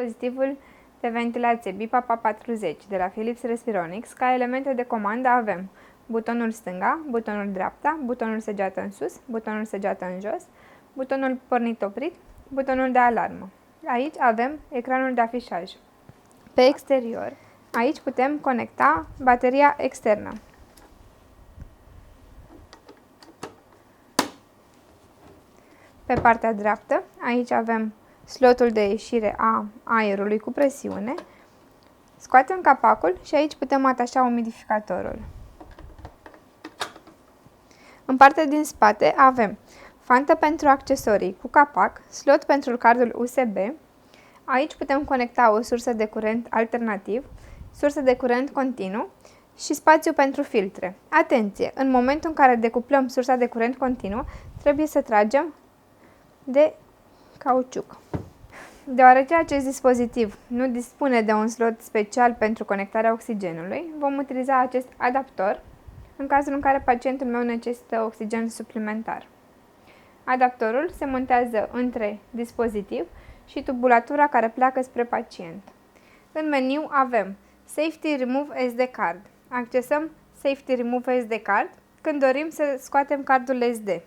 dispozitivul de ventilație BiPAPA 40 de la Philips Respironics. Ca elemente de comandă avem butonul stânga, butonul dreapta, butonul săgeată în sus, butonul săgeată în jos, butonul pornit-oprit, butonul de alarmă. Aici avem ecranul de afișaj. Pe exterior, aici putem conecta bateria externă. Pe partea dreaptă, aici avem slotul de ieșire a aerului cu presiune. Scoatem capacul și aici putem atașa umidificatorul. În partea din spate avem fantă pentru accesorii cu capac, slot pentru cardul USB. Aici putem conecta o sursă de curent alternativ, sursă de curent continuu și spațiu pentru filtre. Atenție! În momentul în care decuplăm sursa de curent continuu, trebuie să tragem de cauciuc. Deoarece acest dispozitiv nu dispune de un slot special pentru conectarea oxigenului, vom utiliza acest adaptor în cazul în care pacientul meu necesită oxigen suplimentar. Adaptorul se montează între dispozitiv și tubulatura care pleacă spre pacient. În meniu avem Safety Remove SD Card. Accesăm Safety Remove SD Card când dorim să scoatem cardul SD.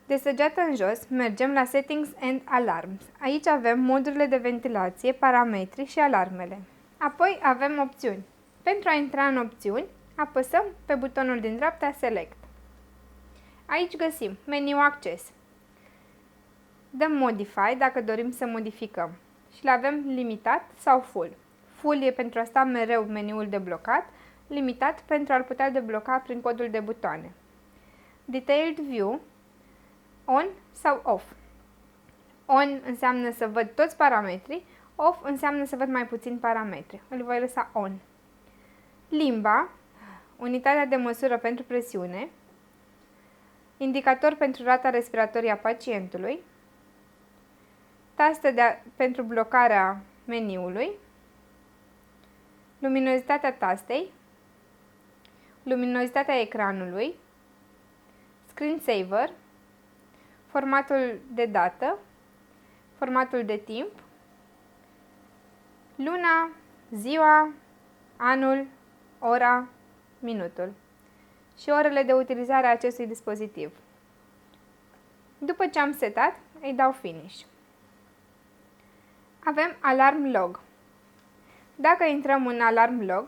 De săgeată în jos, mergem la Settings and Alarms. Aici avem modurile de ventilație, parametri și alarmele. Apoi avem opțiuni. Pentru a intra în opțiuni, apăsăm pe butonul din dreapta Select. Aici găsim meniu Acces. Dăm Modify dacă dorim să modificăm și le avem limitat sau full. Full e pentru a sta mereu meniul deblocat, limitat pentru a-l putea debloca prin codul de butoane. Detailed View, on sau off. On înseamnă să văd toți parametrii, off înseamnă să văd mai puțini parametri. Îl voi lăsa on. Limba, unitatea de măsură pentru presiune, indicator pentru rata respiratorie a pacientului, tastă pentru blocarea meniului, luminozitatea tastei, luminozitatea ecranului, screensaver, formatul de dată, formatul de timp, luna, ziua, anul, ora, minutul și orele de utilizare a acestui dispozitiv. După ce am setat, îi dau Finish. Avem Alarm Log. Dacă intrăm în Alarm Log,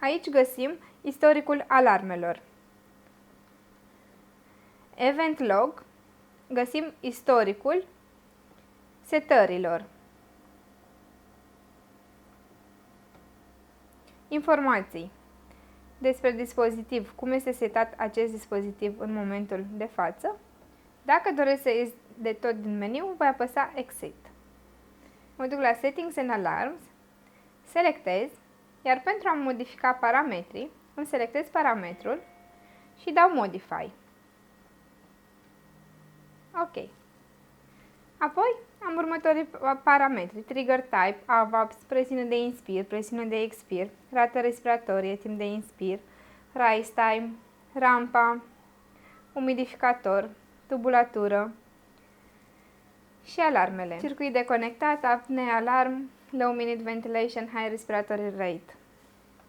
aici găsim istoricul alarmelor. Event Log, găsim istoricul setărilor. Informații despre dispozitiv, cum este setat acest dispozitiv în momentul de față. Dacă doresc să ies de tot din meniu, voi apăsa Exit. Mă duc la Settings and Alarms, selectez, iar pentru a modifica parametrii, îmi selectez parametrul și dau Modify. Ok. Apoi am următorii parametri: Trigger Type, AVAPS, presiune de inspir, presiune de expir, rată respiratorie, timp de inspir, Rise Time, rampa, umidificator, tubulatură și alarmele. Circuit de conectat, apnea alarm, low minute ventilation, high respiratory rate.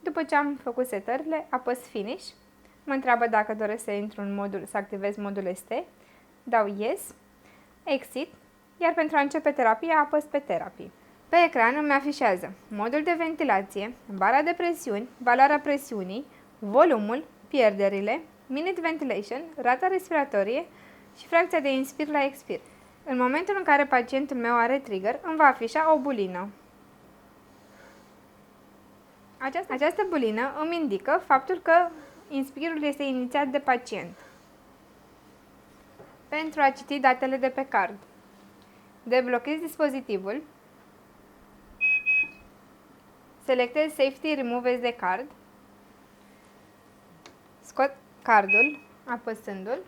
După ce am făcut setările, apăs Finish. Mă întreabă dacă doresc să intru în modul, să activez modul ST. Dau Yes, Exit, iar pentru a începe terapia apăs pe Therapy. Pe ecran îmi afișează modul de ventilație, bara de presiuni, valoarea presiunii, volumul, pierderile, minute ventilation, rata respiratorie și fracția de inspir la expir. În momentul în care pacientul meu are trigger, îmi va afișa o bulină. Această bulină îmi indică faptul că inspirul este inițiat de pacient. Pentru a citi datele de pe card, deblochez dispozitivul, selectez Safety Remove SD Card, scot cardul apăsându-l